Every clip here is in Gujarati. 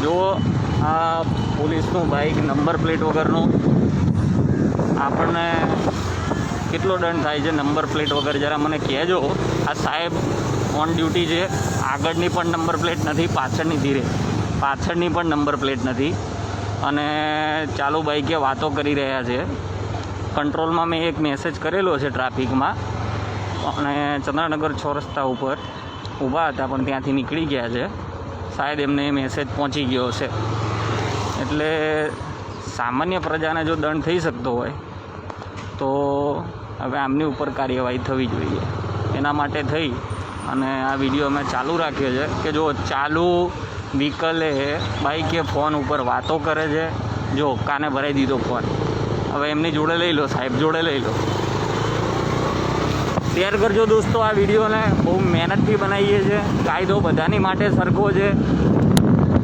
જો આ પોલીસનું બાઇક નંબર પ્લેટ વગરનું આપણને કેટલો દંડ થાય છે નંબર પ્લેટ વગર જરા મને કહેજો. આ સાહેબ ઓન ડ્યુટી છે, આગળની પણ નંબર પ્લેટ નથી, પાછળની પણ નંબર પ્લેટ નથી અને ચાલુ બાઇકે વાતો કરી રહ્યા છે. કંટ્રોલમાં મેં એક મેસેજ કરેલો છે ટ્રાફિકમાં અને ચંદ્રનગર 6 રસ્તા ઉપર ઊભા હતા પણ ત્યાંથી નીકળી ગયા છે. શાયદ એમને એ મેસેજ પહોંચી ગયો છે. એટલે સામાન્ય પ્રજાને જો દંડ થઈ શકતો હોય તો હવે આમની ઉપર કાર્યવાહી થવી જોઈએ. એના માટે થઈ અને આ વિડીયો અમે ચાલુ રાખ્યો છે કે જો ચાલુ વ્હીકલે બાઇકે ફોન ઉપર વાતો કરે છે. જો કાને ભરાઈ દીધો ફોન, હવે એમની જોડે લઈ લો, સાહેબ જોડે લઈ લો. શેર કરજો દોસ્તો આ વિડીયોને, બહુ મહેનતથી બનાવીએ છીએ. કાયદો બધાની માટે સરખો છે,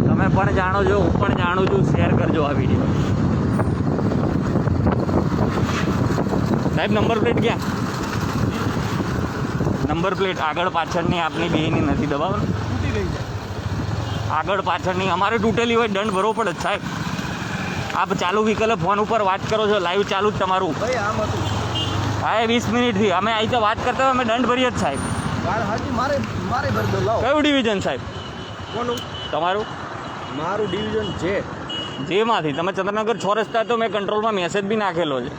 તમે પણ જાણો છો, હું પણ જાણું છું. શેર કરજો આ વિડીયો. સાહેબ નંબર પ્લેટ ક્યાં? નંબર પ્લેટ આગળ પાછળની આપની બેની નથી દબાવો. આગળ પાછળની અમારે તૂટેલી હોય દંડ ભરવો પડે જ સાહેબ. આપ ચાલુ વ્હીકલે ફોન ઉપર વાત કરો છો, લાઈવ ચાલુ જ તમારું. હા 20 મિનિટથી અમે અહીં તો વાત કરતા હોય, અમે દંડ ભરીએ જ સાહેબ. કયું ડિવિઝન સાહેબ તમારું? મારું ડિવિઝન જેમાંથી તમે ચંદ્રનગર 6 રસ્તા તો મેં કંટ્રોલમાં મેસેજ બી નાખેલો છે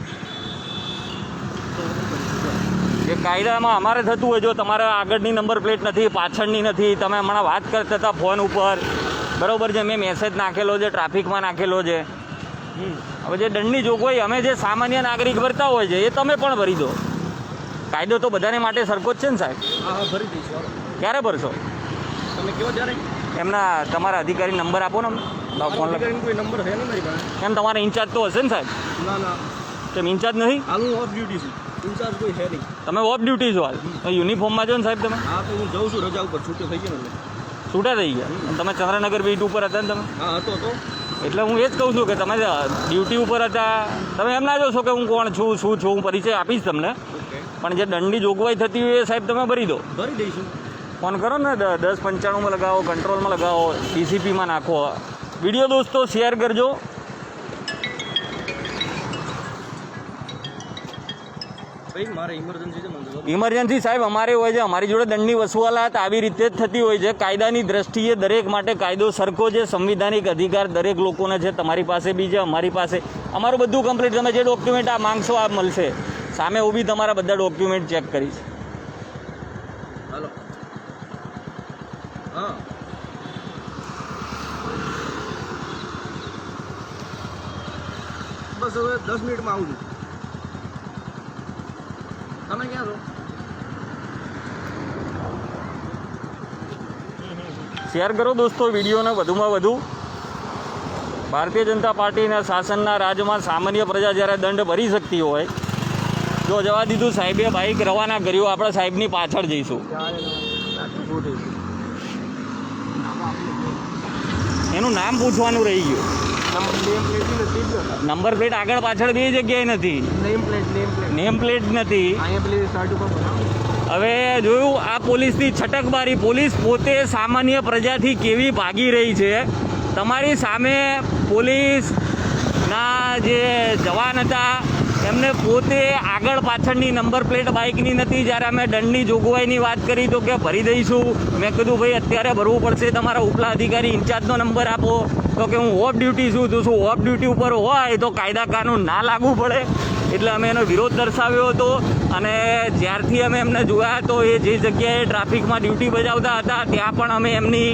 કે કાયદામાં અમારે થતું હોય જો તમારે આગળની નંબર પ્લેટ નથી, પાછળની નથી, તમે હમણાં વાત કરતા હતા ફોન ઉપર, બરાબર છે, મેં મેસેજ નાખેલો છે, ટ્રાફિકમાં નાખેલો છે. હવે જે દંડની જોગવાઈ અમે જે સામાન્ય નાગરિક ભરતા હોય છે એ તમે પણ ભરી દો. કાયદો તો બધાને માટે સરખો જ છે ને સાહેબ. ભરી દઈશું. ક્યારે ભરશો તમે કેવો જ્યારે એમના તમારા અધિકારી નંબર આપો ને અમને. ફોન કોઈ નંબર છે નહીં મારી પાસે. એમ તમારા ઇન્ચાર્જ તો હશે ને સાહેબ? ના કેમ ઇન્ચાર્જ નહીં? હાલ હું ઓફ ડ્યુટી છું, ઇન્ચાર્જ કોઈ છે નહીં. તમે ઓફ ડ્યુટી છો હાલ? યુનિફોર્મમાં છો ને સાહેબ તમે? હા તો હું જઉં છું રજા ઉપર, છૂટો થઈ ગયો ને. છૂટા થઈ ગયા? તમે ચંદ્રનગર બીટ ઉપર હતા ને તમે? હા હતો તો. એટલે હું એ જ કહું છું કે તમે ડ્યુટી ઉપર હતા, તમે એમ ના જોશો કે હું કોણ છું, શું છું, હું પરિચય આપીશ તમને. પણ જે દંડની જોગવાઈ થતી હોય એ સાહેબ તમે ભરી દો. ભરી દઈશું. ફોન કરો ને 1095 લગાવો, કંટ્રોલમાં લગાવો, ડીસીપીમાં નાખો. વિડીયો દોસ્તો શેર કરજો. મારે ઇમરજન્સી છે. ઇમરજન્સી સાહેબ અમારે હોય છે, અમારી જોડે દંડની વસૂલાત આવી રીતે જ થતી હોય છે. કાયદાની દ્રષ્ટિએ દરેક માટે કાયદો સરખો છે, સંવિધાનિક અધિકાર દરેક લોકોને છે. તમારી પાસે બી છે, અમારી પાસે. અમારું બધું કમ્પ્લીટ, તમે જે ડોક્યુમેન્ટ આ માંગશો આ મળશે. સામે હું બી તમારા બધા ડોક્યુમેન્ટ ચેક કરીશ. હાલો. હા બસ હવે 10 મિનિટમાં આવું છું. તમે ક્યાં છો? શેર કરો દોસ્તો વિડીયોને વધુમાં વધુ. ભારતીય જનતા પાર્ટીના શાસનના રાજમાં સામાન્ય પ્રજા જ્યારે દંડ ભરી શકતી હોય, જો જવા દીધું સાહેબે બાઇક રવાના કર્યું, આપણે સાહેબની પાછળ જઈશું. એનું નામ પૂછવાનું રહી ગયું. નંબર પ્લેટ આગળ પાછળ બે જગ્યાએ નથી, નેમ પ્લેટ નથી. હવે જોયું આ પોલીસની છટકબારી. પોલીસ પોતે સામાન્ય પ્રજાથી કેવી ભાગી રહી છે. તમારી સામે પોલીસના જે જવાન હતા એમને પોતે આગળ પાછળની નંબર પ્લેટ બાઇકની નથી. જ્યારે અમે દંડની જોગવાઈની વાત કરી તો કે ભરી દઈશું. મેં કીધું ભાઈ અત્યારે ભરવું પડશે, તમારા ઉપલા અધિકારી ઇન્ચાર્જનો નંબર આપો. તો કે હું ઓફ ડ્યુટી છું. તો શું ઓફ ડ્યુટી ઉપર હોય તો કાયદા કાનૂન ના લાગુ પડે? એટલે અમે એનો વિરોધ દર્શાવ્યો હતો. અને જ્યારથી અમે એમને જોયા તો એ જે જગ્યાએ ટ્રાફિકમાં ડ્યુટી બજાવતા હતા ત્યાં પણ અમે એમની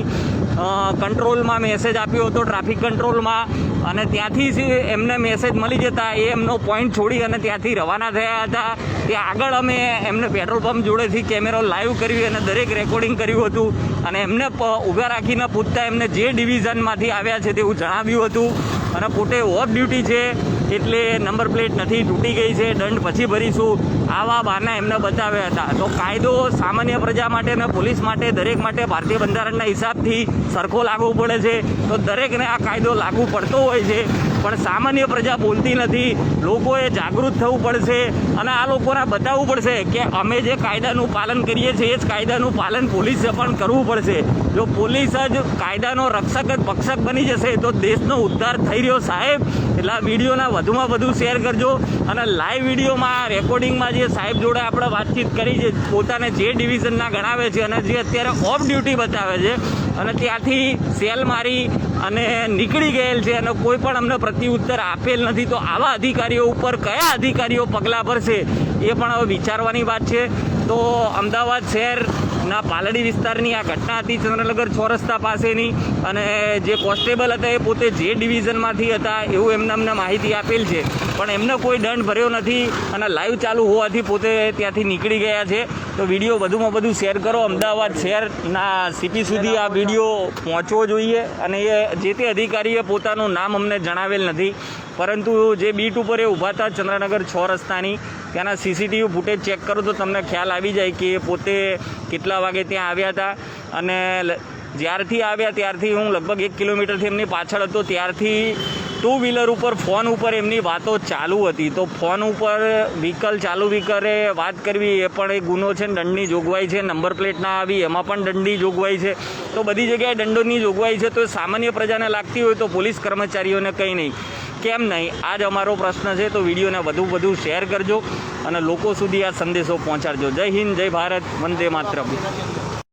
કંટ્રોલમાં મેસેજ આપ્યો હતો, ટ્રાફિક કંટ્રોલમાં. અને ત્યાંથી એમને મેસેજ મળી જતા એ એમનો પોઈન્ટ છોડી અને ત્યાંથી રવાના થયા હતા. ત્યાં આગળ અમે એમને પેટ્રોલ પંપ જોડેથી કેમેરો લાઈવ કર્યું અને દરેક રેકોર્ડિંગ કર્યું હતું. અને એમને ઊભા રાખીને પૂછતા એમને જે ડિવિઝનમાંથી આવ્યા છે તેવું જણાવ્યું હતું. અને પોતે ઓફ ડ્યુટી છે એટલે નંબર પ્લેટ નથી, તૂટી ગઈ છે, દંડ પછી ભરીશું, આવા બહાના એમને બતાવ્યા હતા. તો કાયદો સામાન્ય પ્રજા માટે અને પોલીસ માટે દરેક માટે ભારતીય બંધારણના હિસાબથી સરખો લાગુ પડે છે. તો દરેકને આ કાયદો લાગુ પડતો હોય છે, પણ સામાન્ય પ્રજા બોલતી નથી. લોકોએ જાગૃત થવું પડશે અને આ લોકોને બતાવવું પડશે કે અમે જે કાયદાનું પાલન કરીએ છીએ એ જ કાયદાનું પાલન પોલીસે પણ કરવું પડશે. જો પોલીસ જ કાયદાનો રક્ષક જ ભક્ષક બની જશે તો દેશનો ઉદ્ધાર થઈ રહ્યો સાહેબ. એટલે આ વિડીયોના વધુમાં વધુ શેર કરજો અને લાઈવ વિડીયોમાં રેકોર્ડિંગમાં જે સાહેબ જોડે આપણે વાતચીત કરી છે, પોતાને જે ડિવિઝનના ગણાવે છે અને જે અત્યારે ઓફ ડ્યુટી બતાવે છે અને ત્યાંથી સેલ મારી અને નીકળી ગયેલ છે અને કોઈ પણ અમને પ્રત્યુત્તર આપેલ નથી. તો આવા અધિકારીઓ ઉપર કયા અધિકારીઓ પગલાં ભરશે એ પણ હવે વિચારવાની વાત છે. તો અમદાવાદ શહેરના પાલડી વિસ્તારની આ ઘટના હતી, ચંદ્રનગર 6 રસ્તા પાસેની, અને જે કોન્સ્ટેબલ હતા એ પોતે જે ડિવિઝનમાંથી હતા એવું એમને અમને માહિતી આપેલ છે, પણ એમને કોઈ દંડ ભર્યો નથી અને લાઈવ ચાલુ હોવાથી પોતે ત્યાંથી નીકળી ગયા છે. તો વિડીયો વધુમાં વધુ શેર કરો. અમદાવાદ શહેરના સીપી સુધી આ વિડીયો પહોંચવો જોઈએ અને એ જે તે અધિકારીએ પોતાનું નામ અમને જણાવેલ નથી, પરંતુ જે બીટ ઉપર એ ઊભા હતા ચંદ્રનગર 6 રસ્તાની, ત્યાંના સીસીટીવી ફૂટેજ ચેક કરો તો તમને ખ્યાલ આવી જાય કે એ પોતે કેટલા વાગે ત્યાં આવ્યા હતા. અને જ્યારથી આવ્યા ત્યારથી હું લગભગ 1 કિલોમીટરથી એમની પાછળ હતો, ત્યારથી 2 વ્હીલર ઉપર ફોન ઉપર એમની વાતો ચાલુ હતી. તો ફોન ઉપર વ્હીકલ ચાલુ વ્હીકલે વાત કરવી એ પણ એક ગુનો છે, દંડની જોગવાઈ છે. નંબર પ્લેટ ના આવી એમાં પણ દંડની જોગવાઈ છે. તો બધી જગ્યાએ દંડોની જોગવાઈ છે. તો સામાન્ય પ્રજાને લાગતી હોય તો પોલીસ કર્મચારીઓને કંઈ નહીં, કેમ નહીં? આ જ અમારો પ્રશ્ન છે. તો વિડીયોને વધુ શેર કરજો અને લોકો સુધી આ સંદેશો પહોંચાડજો. જય હિન્દ, જય ભારત, વંદે માતરમ.